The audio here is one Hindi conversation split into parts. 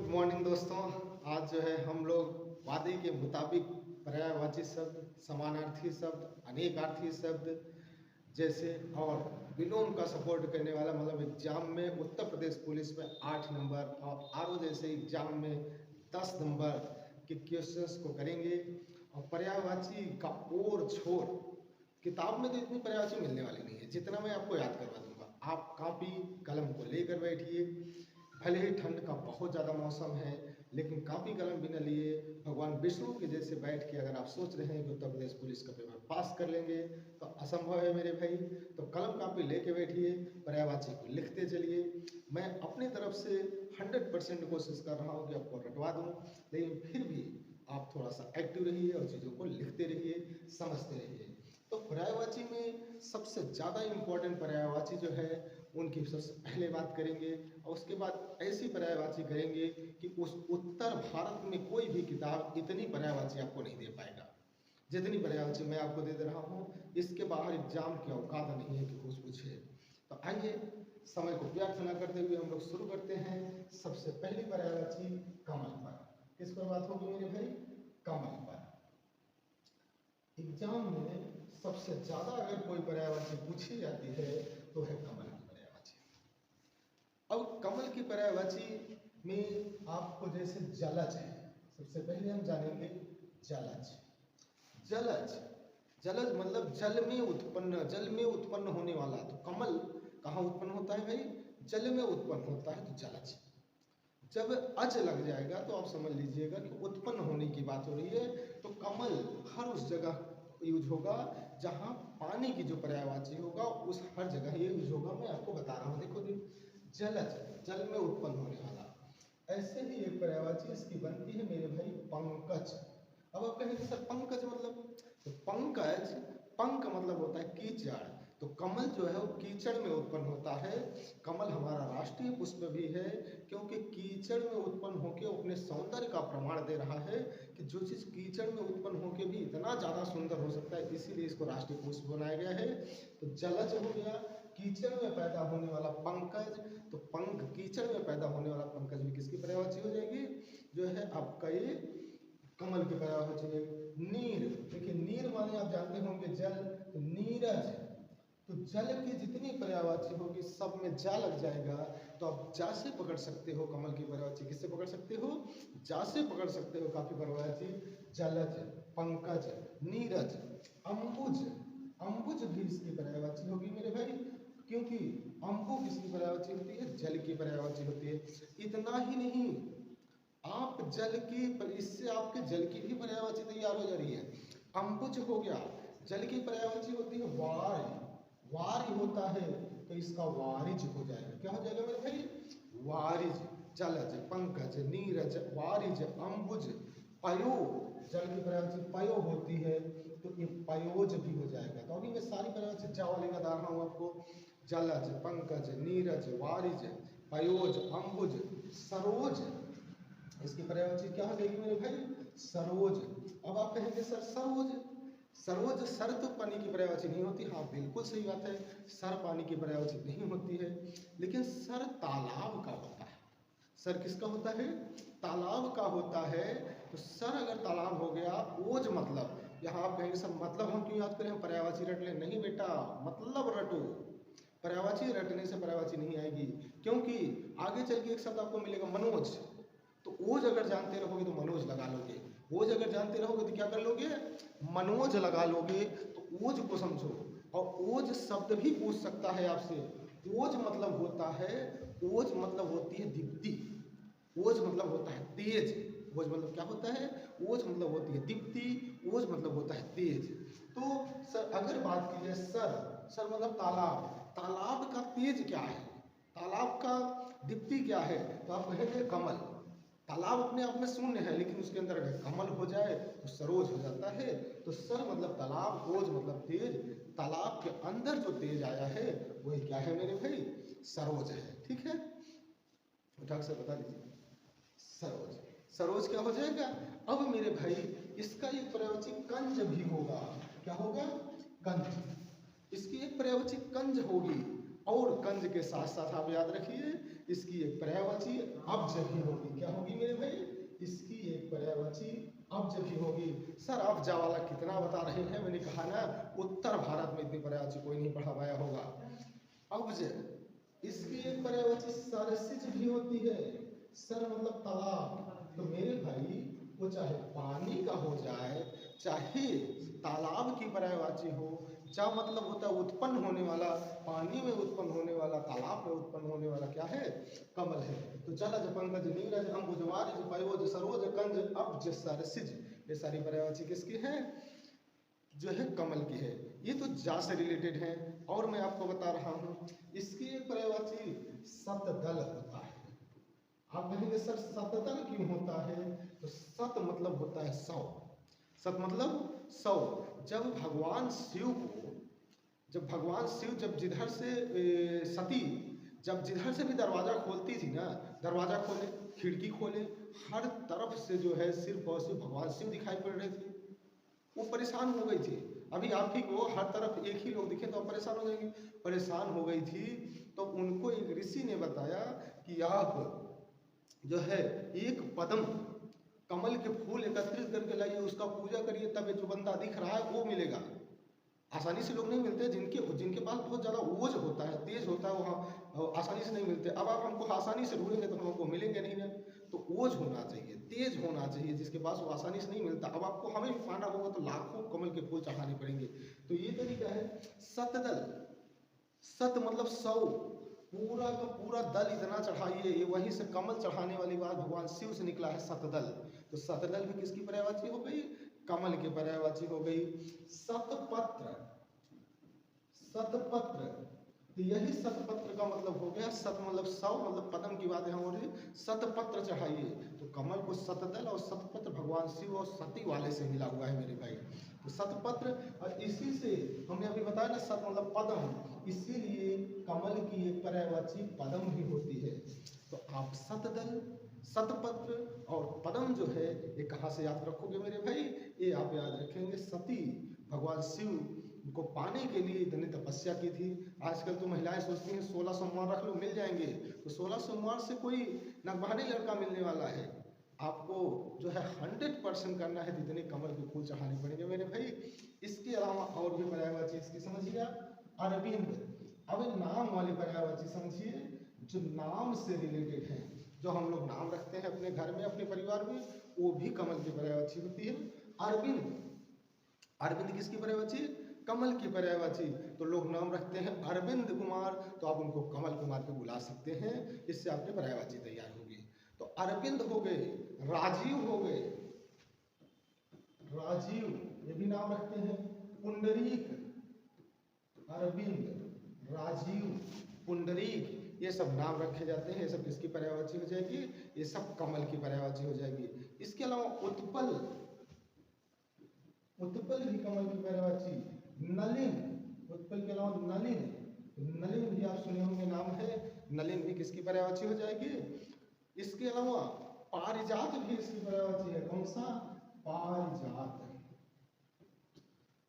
मॉर्निंग दोस्तों। आज जो है हम लोग वादे के मुताबिक पर्यायवाची शब्द, समानार्थी शब्द, अनेकार्थी शब्द जैसे और विलोम का सपोर्ट करने वाला मतलब एग्जाम में उत्तर प्रदेश पुलिस में 8 नंबर और आरओ जैसे एग्जाम में 10 नंबर के क्वेश्चंस को करेंगे। और पर्यायवाची का और छोर किताब में तो इतनी पर्यायवाची मिलने वाली नहीं है जितना मैं आपको याद करवा दूंगा। आप कॉपी कलम को लेकर बैठिए। भले ही ठंड का बहुत ज़्यादा मौसम है, लेकिन कॉपी कलम भी न लिए भगवान विष्णु के जैसे बैठ के अगर आप सोच रहे हैं कि उत्तर प्रदेश पुलिस का पेपर पास कर लेंगे तो असंभव है मेरे भाई। तो कलम कॉपी लेके बैठिए, पर्यायवाची को लिखते चलिए। मैं अपनी तरफ से 100% कोशिश कर रहा हूँ कि आपको रटवा दूँ, लेकिन फिर भी आप थोड़ा सा एक्टिव रहिए और चीज़ों को लिखते रहिए, समझते रहिए। तो पर्यायवाची में सबसे ज़्यादा इम्पोर्टेंट पर्यायवाची जो है उनकी सबसे पहले बात करेंगे, और उसके बाद ऐसी पर्यायवाची करेंगे कि उस उत्तर भारत में कोई भी किताब इतनी पर्यायवाची आपको नहीं दे पाएगा जितनी पर्यायवाची मैं आपको दे रहा हूँ। इसके बाहर एग्जाम की औकात नहीं है कि कुछ पूछे। तो आइए समय को व्यर्थ न करते हुए हम लोग शुरू करते हैं। सबसे पहली पर्यायवाची कमल पर। किस पर बात होगी मेरे भाई? कमल पर। एग्जाम में सबसे ज्यादा अगर कोई पर्यायवाची पूछी जाती है तो है कमल की पर्यायवाची। अब कमल की पर्यायवाची में आपको जैसे जलज है, सबसे पहले हम जानेंगे जलज। जलज जलज मतलब जल में उत्पन्न होने वाला। तो कमल कहाँ उत्पन्न होता है भाई? जल में उत्पन्न होता है। तो जलज जब अज लग जाएगा तो आप समझ लीजिएगा कि उत्पन्न होने की बात हो रही है। तो कमल हर उस जगह यूज होगा जहाँ पानी की जो पर्यायवाची होगा, उस हर जगह ये यूज होगा। मैं आपको बता रहा हूँ, देखो जलज जल में उत्पन्न होने वाला। ऐसे ही एक पर्यायवाची इसकी बनती है मेरे भाई पंकज। अब आप कहेंगे सर पंकज मतलब? तो पंकज, पंक मतलब होता है कीचड़। तो कमल जो है वो कीचड़ में उत्पन्न होता है। कमल हमारा राष्ट्रीय पुष्प भी है, क्योंकि कीचड़ में उत्पन्न होकर अपने सौंदर्य का प्रमाण दे रहा है कि जो चीज़ कीचड़ में उत्पन्न होकर भी इतना ज़्यादा सुंदर हो सकता है, इसीलिए इसको राष्ट्रीय पुष्प बनाया गया है। तो जलज हो गया कीचड़ में पैदा होने वाला पंकज। तो पंख कीचड़ में पैदा होने वाला पंकज भी किसकी पर्यायवाची हो जाएगी? जो है आपका ये कमल की पर्यायवाची है। नीर, देखिए नीर माने आप जानते होंगे जल। तो नीरज, तो जल की जितनी पर्यायवाची होगी सब में जा लग जाएगा। तो आप जा से पकड़ सकते हो कमल की पर्यायवाची। किससे पकड़ सकते हो? जा से पकड़ सकते हो काफी पर्यायवाची। जलज, पंकज, नीरज, अंबुज। अंबुज भी इसकी पर्यायवाची होगी मेरे भाई, क्योंकि अंबु किसकी पर्यायवाची होती है? जल की पर्यायवाची होती है। इतना ही नहीं, आप जल की इससे आपके जल की भी पर्यायवाची तैयार हो जा रही है। अंबुज हो गया, जल की पर्यायवाची होती है वार्य। वार्य होता है तो इसका वारिज हो जाएगा। क्या हो जाएगा मेरे भाई? वारिज। जलज, पंकज, नीरज, वारिज, अंबुज, पयो। जल की पर्यायवाची पयो होती है तो ये पयोज भी हो जाएगा। तो अभी मैं सारी पर्यायवाची जा वाली बता रहा हूँ आपको। जलज, पंकज, नीरज, वारिज, पयोज, अंबुज, सरोज। इसकी पर्यायवाची क्या हो जाएगी मेरे भाई? सरोज। अब आप कहेंगे सर सरोज, सरोज सर तो पानी की पर्यायवाची नहीं होती। हाँ बिल्कुल सही बात है, सर पानी की पर्यायवाची नहीं होती है, लेकिन सर तालाब का होता है। सर किसका होता है? तालाब का होता है। तो सर अगर तालाब हो गया, ओज मतलब, यहाँ आप कहेंगे सर मतलब हम क्यों याद करें, हम पर्यायवाची रट लें? नहीं बेटा, मतलब रटो। पर्यायवाची रटने से पर्यायवाची नहीं आएगी, क्योंकि आगे चल के एक शब्द आपको मिलेगा मनोज। तो ओज अगर जानते रहोगे तो मनोज लगा लोगे, ओज अगर जानते रहोगे तो क्या कर लोगे? मनोज लगा लोगे। तो ओज को समझो, और ओज शब्द भी पूछ सकता है आपसे। ओज मतलब होता है, ओज मतलब होती है दीप्ति। ओज मतलब होता है तेज। ओज मतलब क्या होता है? ओज मतलब होती है दीप्ति, ओज मतलब होता है तेज। तो सर अगर बात की जाए सर मतलब तालाब, तालाब का तेज क्या है? तालाब का दीप्ति क्या है? तो आप कहेंगे कमल। तालाब अपने आप में शून्य है, लेकिन उसके अंदर अगर कमल हो जाए तो सरोज हो जाता है। तो सर मतलब तालाब, ओज मतलब तेज। तालाब के अंदर जो तेज आया है वही क्या है मेरे भाई? सरोज है। ठीक है, उठा से बता दीजिए सरोज। सरोज क्या हो जाएगा? अब मेरे भाई इसका एक पर्यायवाची कंज भी होगा। क्या होगा? कंज। इसकी एक पर्यायवाची कंज होगी। और कंज के साथ साथ आप याद रखिए इसकी एक पर्यायवाची अब्ज भी होगी। क्या होगी मेरे भाई? इसकी एक पर्यायवाची अब्ज भी होगी। सर आप वाला कितना बता रहे हैं? मैंने कहा ना उत्तर भारत में इतनी पर्यायवाची कोई नहीं पढ़ा पाया होगा। अब्ज, इसकी एक पर्यायवाची सरसिज भी होती है। सर मतलब तालाब। तो मेरे भाई वो चाहे पानी का हो जाए, चाहे तालाब की पर्यायवाची हो, चाहे मतलब होता है उत्पन्न होने वाला, पानी में उत्पन्न होने वाला, तालाब में उत्पन्न होने वाला क्या है? कमल है। तो जलज पंकज नीरज अंबुज वारिज पयोज सरोज कंज अब्ज सरसिज, ये सारी पर्यायवाची किसकी है? जो है कमल की है। ये तो जा से रिलेटेड है। और मैं आपको बता रहा हूँ, इसकी एक पर्यायवाची सतदल होता है। आप कहेंगे सर सतदल क्यों होता है? तो सत मतलब होता है 100। सत मतलब 100। जब भगवान शिव जब जिधर से सती जब जिधर से भी दरवाजा खोलती थी ना, दरवाजा खोले, खिड़की खोले, हर तरफ से जो है सिर्फ और सिर्फ भगवान शिव दिखाई पड़ रहे थे। वो परेशान हो गई थी। अभी आप ही को हर तरफ एक ही लोग दिखे तो आप परेशान हो जाएंगे। परेशान हो गई थी तो उनको एक ऋषि ने बताया कि आप जो है एक पद्म कमल के फूल एकत्रित करके लाइए, उसका पूजा करिए, तब ये जो बंदा दिख रहा है वो मिलेगा। आसानी से लोग नहीं मिलते, जिनके पास बहुत ज़्यादा ओज होता है, तेज होता है, वहाँ आसानी से नहीं मिलते। अब आप हमको आसानी से ढूंढेंगे तो हमको मिलेंगे नहीं ना। तो ओज होना चाहिए, तेज होना चाहिए, जिसके पास वो आसानी से नहीं मिलता। अब आपको हमें भी पाना होगा तो लाखों कमल के फूल चढ़ाने पड़ेंगे। तो ये तरीका है सतदल। सत मतलब 100, पूरा का पूरा दल इतना चढ़ाइए। ये वहीं से कमल चढ़ाने वाली बात भगवान शिव से निकला है सतदल। तो सतदल भी किसकी पर्यायवाची हो गई? कमल की पर्यायवाची हो गई। सतपत्र, सतपत्र, तो यही सतपत्र का मतलब हो गया। सत मतलब 100, मतलब पद्म की बात यहाँ हो रही है। सतपत्र चढ़ाइए। तो कमल को सतदल और सतपत्र भगवान शिव और सती वाले से मिला हुआ है मेरे भाई। तो सतपत्र, और इसी से हमने अभी बताया ना सत मतलब पद्म, इसीलिए कमल की एक पर्यायवाची पद्म भी होती है। तो आप सतदल, सतपत्र और पद्म जो है ये कहाँ से याद रखोगे मेरे भाई? ये आप याद रखेंगे सती भगवान शिव को पाने के लिए इतनी तपस्या की थी। आजकल तो महिलाएं सोचती हैं 16 सोमवार रख लो मिल जाएंगे। तो 16 सोमवार से कोई नगवाने लड़का मिलने वाला है? आपको जो है 100% करना है तो इतने कमल के फूल चढ़ाने पड़ेंगे मेरे भाई। इसके अलावा और भी पर्यायवाची इसकी समझिए आप। अरविंद, अब नाम वाली पर्यायवाची समझिए जो नाम से रिलेटेड है। जो हम लोग नाम रखते हैं अपने घर में, अपने परिवार में, वो भी कमल की पर्यायवाची होती है। अरविंद, अरविंद किसकी पर्यायवाची? कमल की पर्यायवाची। तो लोग नाम रखते हैं अरविंद कुमार, तो आप उनको कमल कुमार पे बुला सकते हैं। इससे आपकी पर्यायवाची तैयार होगी। तो अरविंद हो गए, राजीव हो गए, राजीव ये भी नाम रखते हैं। पुंडरीक, अरविंद, राजीव, पुंडरीक, ये सब नाम रखे जाते हैं। ये सब किसकी पर्यायवाची हो जाएगी? ये सब कमल की पर्यायवाची हो जाएगी। इसके अलावा उत्पल, उत्पल भी कमल की पर्यायवाची। नलिन, उत्पल के अलावा नलिन, नलिन भी आप सुने होंगे नाम है। नलिन भी किसकी पर्यायवाची हो जाएगी? इसके अलावा पारिजात भी इसकी पर्यायवाची है। कौन सा? पारिजात,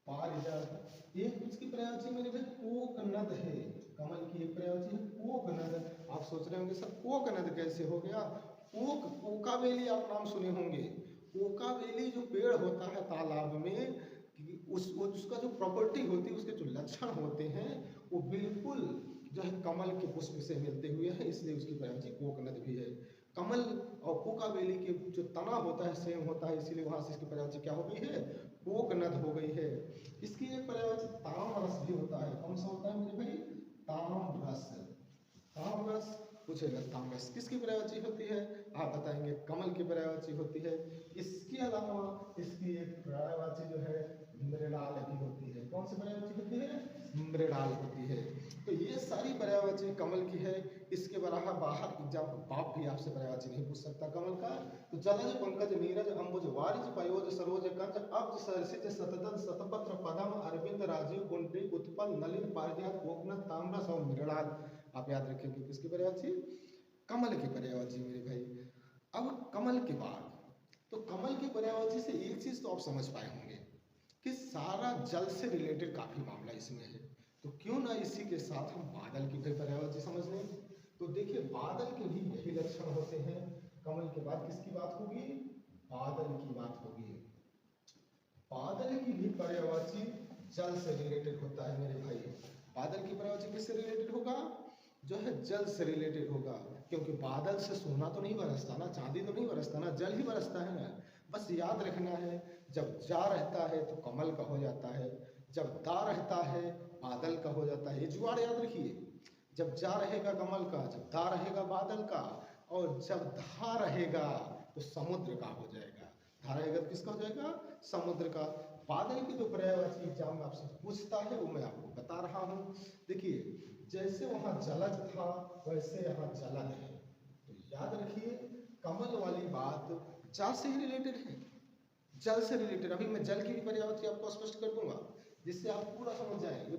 पारिजात। एक इसकी पर्यायवाची मेरे भाई कोकनद है। कमल की एक पर्यायवाची है कोकनद। आप सोच रहे होंगे सर कोकनद कैसे हो गया? कोकावेली आप नाम सुने होंगे। कोकावेली जो पेड़ होता है तालाब में, उसका जो प्रॉपर्टी होती है, उसके जो लक्षण होते हैं, वो बिल्कुल जो है कमल के पुष्प से मिलते हुए हैं, इसलिए उसकी पर्यायवाची कोकनद भी है। कमल और कोकावेली के जो तना होता है सेम होता है, इसीलिए वहां से इसकी पर्यायवाची क्या हो गई है? कोकनद हो गई है। इसकी एक पर्यायवाची ताम्ररस भी होता है। कौन सा होता है मेरे भाई? ताम्ररस। ताम्ररस पूछेगा ताम्ररस किसकी पर्यायवाची होती है? आप बताएंगे कमल की पर्यायवाची होती है। इसके अलावा इसकी एक पर्यायवाची जो है मृणाल भी होती है। कौन सी पर्यायवाची होती है? मृणाल होती है। तो ये सारी पर्यायवाची कमल की है। इसके बाहर एग्जाम बाप भी आपसे पर्यायवाची नहीं पूछ सकता कमल का। तो जलज पंकज नीरज अंबुज वारिज पयोज सरोज कंज अब्ज सरसिज सतदल सतपत्र पद्म अरविंद राजीव पुंडरीक उत्पल नलिन पारिजात कोकनद ताम्ररस और मृणाल। आप याद रखेंगे किसकी पर्यायवाची? कमल की पर्यायवाची मेरे भाई। अब कमल के बाद तो कमल की पर्यायवाची से एक चीज तो आप समझ पाए होंगे कि सारा जल से रिलेटेड काफी मामला इसमें है। तो क्यों ना इसी के साथ हम बादल की भी पर्यायवाची समझ लें। तो देखिए बादल के भी यही लक्षण होते हैं। कमल के बाद किसकी बात होगी? बादल की बात होगी। बादल की भी पर्यायवाची जल से रिलेटेड होता है मेरे भाई। बादल की पर्यायवाची किससे रिलेटेड होगा? जो है जल से रिलेटेड होगा, क्योंकि बादल से सोना तो नहीं बरसता ना, चांदी तो नहीं बरसता ना, जल ही बरसता है ना। बस याद रखना है, जब जा रहता है तो कमल का हो जाता है, जब दा रहता है बादल का हो जाता है। ये जुगाड़ याद रखिए, जब जा रहेगा कमल का, जब दा रहेगा बादल का, और जब धा रहेगा तो समुद्र का हो जाएगा। धा रहेगा तो किसका हो जाएगा? समुद्र का। बादल की जो पर्यायवाची एग्जाम में आपसे पूछता है वो मैं आपको बता रहा हूँ। देखिए जैसे वहां जलज था वैसे यहाँ जलद है। तो याद रखिए कमल वाली बात जल से ही रिलेटेड है, जल से रिलेटेड। अभी मैं जल की भी पर्यायवाची आपको स्पष्ट कर दूंगा जिससे आप पूरा समझ जाए। ये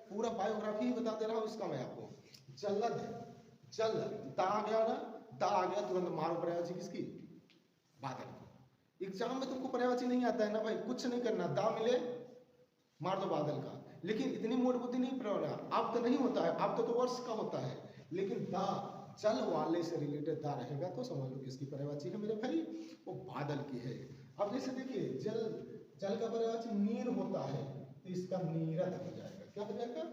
पूरा बायोग्राफी ही बता दे रहा हूँ इसका मैं आपको। जलद, जल, दा आ गया ना, दा आ गया तुरंत मारो पर्यायवाची किसकी? बादल की। एग्जाम में तुमको पर्यायवाची नहीं आता है ना भाई, कुछ नहीं करना, दा मिले मार दो बादल का। लेकिन इतनी मोट बुद्धि नहीं प्रवृत्ति, अब तो नहीं होता है, अब तो वर्ष का होता है। लेकिन दा जल वाले से रिलेटेड दा रहेगा तो समझ लो किसकी पर्यायवाची है मेरे भाई? वो बादल की है। अब जैसे देखिए जल का पर्यायवाची नीर होता है तो इसका नीरद हो जाएगा। क्या हो जाएगा?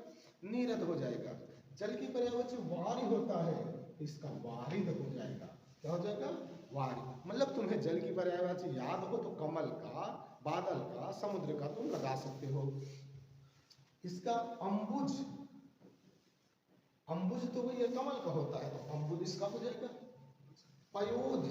नीरद हो जाएगा। जल की पर्यायवाची वारी होता है तो इसका वारिद हो जाएगा। क्या हो जाएगा? वारी। मतलब तुम्हें जल की पर्यायवाची याद हो तो कमल का, बादल का, समुद्र का तुम लगा सकते हो। इसका अंबुज, अंबुज तो वही कमल का होता है तो अंबुज इसका हो जाएगा। पयोध,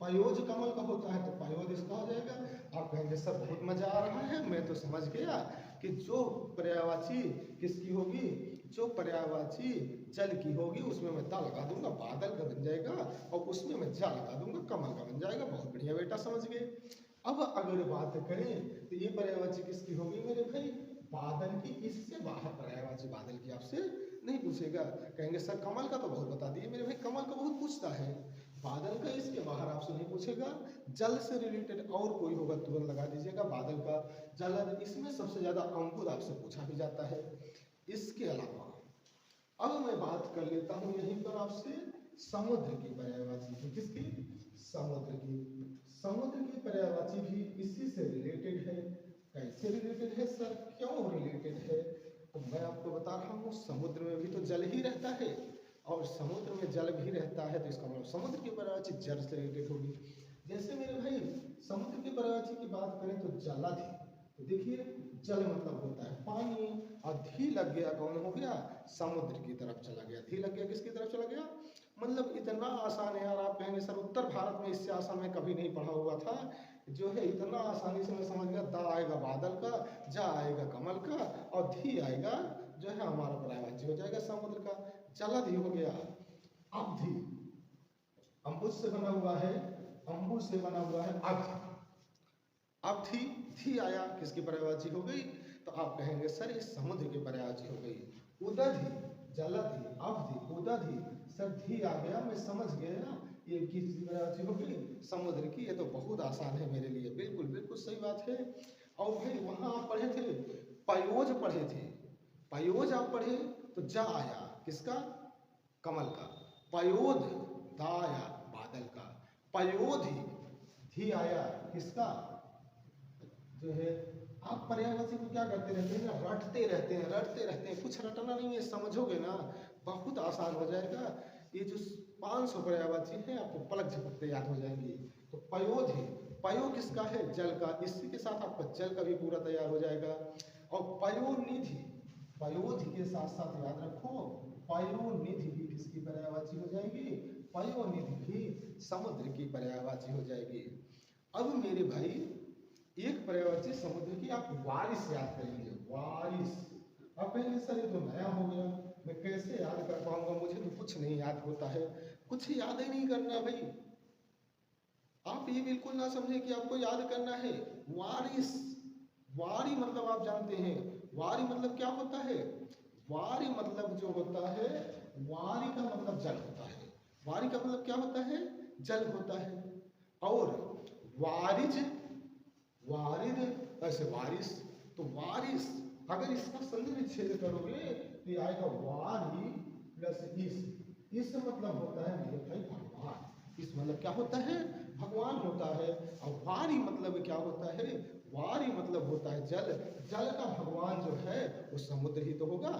पयोज कमल का होता है तो पयोध इसका हो जाएगा। आप कहेंगे सर बहुत मजा आ रहा है, मैं तो समझ गया कि जो पर्यायवाची किसकी होगी, जो पर्यायवाची जल की होगी उसमें मैं ता लगा दूंगा, बादल का बन जाएगा, और उसमें मैं जा लगा दूंगा, कमल का बन जाएगा। बहुत बढ़िया बेटा, समझ गए। अब अगर बात करें तो ये पर्यायवाची किसकी होगी मेरे भाई? बादल की। इससे बाहर पर्यायवाची बादल की आपसे नहीं पूछेगा। कहेंगे सर कमल का तो बहुत बता दिए मेरे भाई, कमल का बहुत पूछता है, बादल का इसके बाहर आपसे नहीं पूछेगा। जल से रिलेटेड और कोई होगा तुरंत लगा दीजिएगा, बादल का, जलद। इसमें सबसे ज्यादा अंकुर आपसे पूछा भी जाता है। इसके अलावा अब मैं बात कर लेता हूं यहीं पर आपसे समुद्र की पर्यायवाची की। किसकी? समुद्र की। समुद्र की पर्यायवाची भी इसी से रिलेटेड है। कैसे रिलेटेड है सर, क्यों रिलेटेड है? तो मैं आपको बता रहा हूँ, समुद्र में भी तो जल ही रहता है और समुद्र में जल भी रहता है, तो इसका मतलब समुद्र की पर्यायवाची जल से रिलेटेड होगी। जैसे मेरे भाई समुद्र की पर्यायवाची की बात करें तो जलधि, तो देखिए जल मतलब होता है पानी, और धी लग गया, कौन हो गया? समुद्र की तरफ चला गया। धी लग गया, किसकी तरफ चला गया? मतलब इतना आसान है यार। आप कहेंगे सर उत्तर भारत में इससे आसान मैं कभी नहीं पढ़ा हुआ था, जो है इतना आसानी से मैं समझ गया। दा आएगा बादल का, जा आएगा कमल का, और धी आएगा जो है हमारा पर्यायवाची हो जाएगा समुद्र का। जलधि हो गया। अवधि अंबुज से बना हुआ है, अंबुज से बना हुआ है अवधि। अवधि, धी आया, किसकी पर्यायवाची हो गई? तो आप कहेंगे सर ये समुद्र की पर्यायवाची हो गई। उदधि, जलधि, अवधि, उदधि, सर धी आ गया, मैं समझ गया ये किसकी पर्यायवाची हो गई? समुद्र की। ये तो बहुत आसान है मेरे लिए। बिल्कुल बिल्कुल सही बात है। और भाई वहां आप पढ़े थे पयोज, पढ़े थे पयोज, आप पढ़े तो जा आया, किसका? कमल का। पयोध, दा आया बादल का। पयोधि, धी आया, किसका? जो है आप पर्यायवाची को क्या करते रहते हैं ना, रटते रहते हैं, रटते रहते हैं। कुछ रटना नहीं है, समझोगे ना बहुत आसान हो जाएगा। ये जो 500 पर्यायवाची है आपको पलक झपकते याद हो जाएंगी। तो पयोधि, पयो किसका है? जल का। इसी के साथ आपका जल का भी पूरा तैयार हो जाएगा। और पयोनिधि, पयोधि के साथ साथ याद रखो पयोनिधि भी किसकी पर्यायवाची हो जाएगी? पयोनिधि भी समुद्र की पर्यायवाची हो जाएगी। अब मेरे भाई एक पर्यायवाची समुद्र की आप वारिस याद करेंगे। वारिस, आप कहेंगे सर ये तो नया हो गया, मैं कैसे याद कर पाऊंगा, मुझे तो कुछ नहीं याद होता है। कुछ याद ही नहीं करना भाई, आप ये बिल्कुल ना समझे कि आपको याद करना है। वारिस, वारी मतलब आप जानते हैं, वारी मतलब क्या होता है? वारी मतलब जो होता है, वारी का मतलब जल होता है। वारी का मतलब क्या होता है? जल होता है। और वारिज, वारिद, ऐसे वारिस। तो वारिस अगर इसका संधि विच्छेद करोगे तो आएगा वारी प्लस इस, इस मतलब होता है मेरे भाई भगवान। इस मतलब क्या होता है? भगवान होता है। और वारी मतलब क्या होता है? वारी मतलब होता है जल। जल का भगवान जो है वो समुद्र ही तो होगा।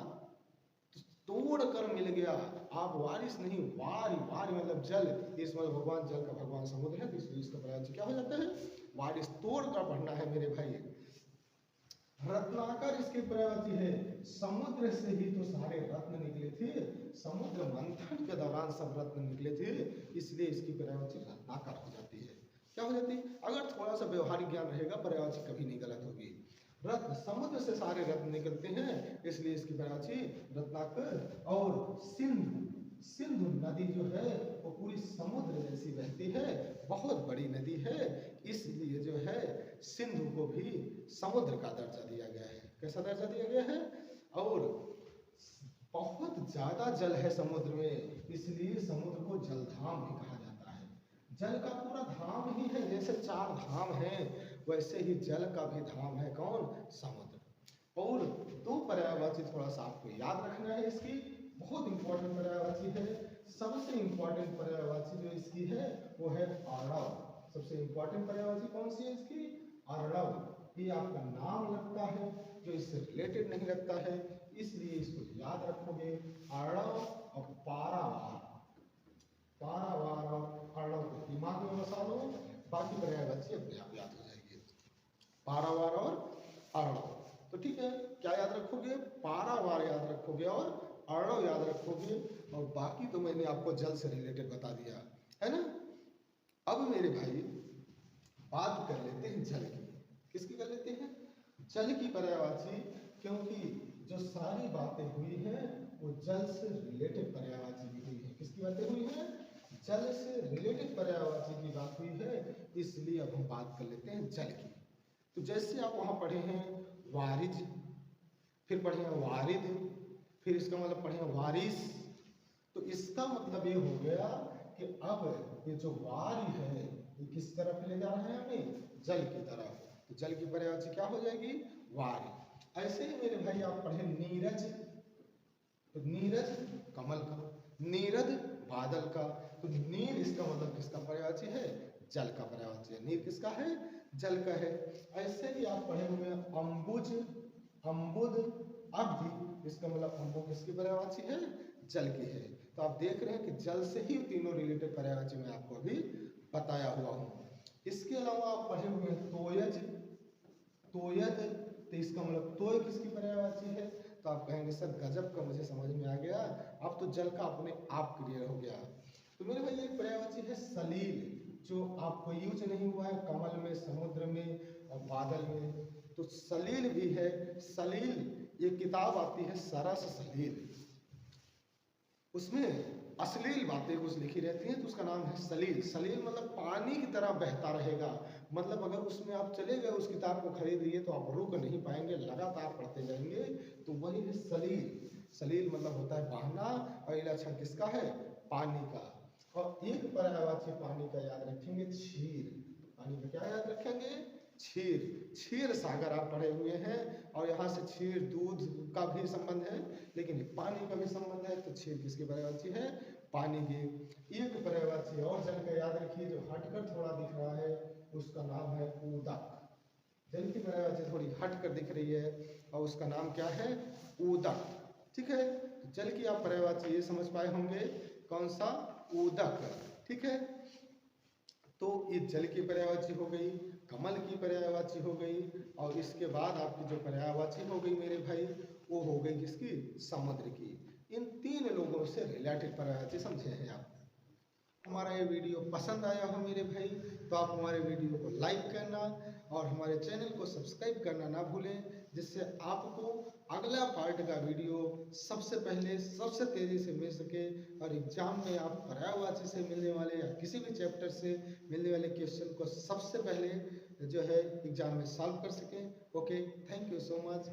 तोड़ कर मिल गया, आप वारिस नहीं, वारी, वारी मतलब जल। इस मतलब भगवान, जल का भगवान समुद्र है, तो इसलिए इसका पर्यायवाची क्या हो जाता है? वारिस। तोड़ कर पढ़ना है मेरे भाई। रत्नाकर इसके पर्यायवाची है। समुद्र से ही तो सारे रत्न निकले थे, समुद्र मंथन के दौरान सब रत्न निकले थे, इसलिए इसकी पर्यायवाची रत्नाकर हो जाती है। क्या हो जाती है? अगर थोड़ा सा व्यवहारिक ज्ञान रहेगा, पर्यायवाची कभी नहीं गलत होगी। रत्न, समुद्र से सारे रत्न निकलते हैं, इसलिए इसकी पर्यायवाची रत्नाकर। और सिंधु, सिंधु नदी जो है वो पूरी समुद्र जैसी बहती है, बहुत बड़ी नदी है, इसलिए जो है सिंधु को भी समुद्र का दर्जा दिया गया है। कैसा दर्जा दिया गया है? और बहुत ज्यादा जल है समुद्र में, इसलिए समुद्र को जलधाम भी कहा जाता है। जल का पूरा धाम ही है, जैसे 4 धाम हैं वैसे ही जल का भी धाम है। कौन? समुद्र। और 2 पर्यायवाची थोड़ा सा आपको याद रखना है, इसकी बहुत इंपॉर्टेंट पर्यायवाची है। सबसे इंपॉर्टेंट पर्यायवाची जो इसकी है वो है अर्णव। सबसे इंपॉर्टेंट पर्यायवाची कौन सी है इसकी? अर्णव। ये आपका नाम लगता है जो इससे रिलेटेड नहीं लगता है, इसलिए इसको याद रखोगे। अर्णव और पारावार, पारावार और अर्णव को दिमाग में बसा लो, बाकी पर्यायवाची अपने आप याद हो जाएगी। पारावार और अर्णव, तो ठीक है। क्या याद रखोगे? पारावार याद रखोगे और अर्णव याद रखोगे, और बाकी तो मैंने आपको जल से रिलेटेड बता दिया है ना। अब मेरे भाई बात कर लेते हैं जल की। किसकी कर लेते हैं? जल की पर्यायवाची, क्योंकि जो सारी बातें हुई हैं वो जल से रिलेटेड पर्यायवाची भी हुई है। किसकी बातें हुई हैं? जल से रिलेटेड पर्यायवाची की बात हुई है, इसलिए अब हम बात कर लेते हैं जल की। तो जैसे आप वहां पढ़े हैं वारिज, फिर पढ़े हैं वारिद, फिर इसका मतलब पढ़े हैं वारिस, तो इसका मतलब ये हो गया कि अब ये जो वारी है ये किस तरफ ले जा रहा है हमें? जल की तरफ। तो जल की पर्यायवाची क्या हो जाएगी? वारी। ऐसे ही मेरे भाई आप पढ़े नीरज, तो नीरज कमल का, नीरद बादल का, तो नीर इसका मतलब किसका पर्यायवाची है? जल का पर्यायवाची है। नीर किसका है? जल का है। ऐसे ही आप पढ़े हुए हैं अम्बुज, अम्बुद, अब्धि, इसका मतलब अम्बु किसकी पर्यायवाची है? जल की है। तो आप देख रहे हैं कि जल से ही तीनों रिलेटेड पर्यायवाची मैं आपको अभी बताया हुआ हूँ। इसके अलावा आप पढ़े हुए हैं तोयज, तोयद, तो इसका मतलब तोय किसकी पर्यायवाची है? तो आप कहेंगे सर गजब का, मुझे समझ में आ गया, अब तो जल का अपने आप क्लियर हो गया। तो मेरे भाई एक पर्यायवाची है सलील, जो आपको यूज नहीं हुआ है कमल में, समुद्र में और बादल में, तो सलील भी है। सलील, ये किताब आती है सरस सलील, उसमें अश्लील बातें कुछ लिखी रहती हैं, तो उसका नाम है सलील। सलील मतलब पानी की तरह बहता रहेगा, मतलब अगर उसमें आप चले गए, उस किताब को खरीद लिए तो आप रुक नहीं पाएंगे, लगातार पढ़ते जाएंगे, तो वही है सलील। सलील मतलब होता है बहना, और ये लक्षण किसका है? पानी का। और एक पर्यायवाची पानी का याद रखेंगे, क्षीर। पानी का क्या याद रखेंगे? क्षीर। क्षीर सागर आप पढ़े हुए हैं, और यहाँ से क्षीर दूध का भी संबंध है, लेकिन पानी का भी संबंध है, तो क्षीर किसकी पर्यायवाची है? पानी की। एक पर्यायवाची और जल का याद रखिए, जो हटकर थोड़ा दिख रहा है, उसका नाम है उदक। जल की पर्यायवाची थोड़ी हटकर दिख रही है, और उसका नाम क्या है? उदक। ठीक है, तो जल की आप पर्यायवाची ये समझ पाए होंगे, कौन सा? उदक। ठीक है, तो ये जल की पर्यायवाची हो गई, कमल की पर्यायवाची हो गई, और इसके बाद आपकी जो पर्यायवाची हो गई मेरे भाई, वो हो गई किसकी? समुद्र की। इन 3 लोगों से रिलेटेड पर्यायवाची समझे हैं आप। हमारा ये वीडियो पसंद आया हो मेरे भाई, तो आप हमारे वीडियो को लाइक करना और हमारे चैनल को सब्सक्राइब करना ना भूलें, जिससे आपको अगला पार्ट का वीडियो सबसे पहले, सबसे तेज़ी से मिल सके, और एग्जाम में आप पर्यायवाची से मिलने वाले या किसी भी चैप्टर से मिलने वाले क्वेश्चन को सबसे पहले जो है एग्जाम में सॉल्व कर सकें। Okay, thank you so much.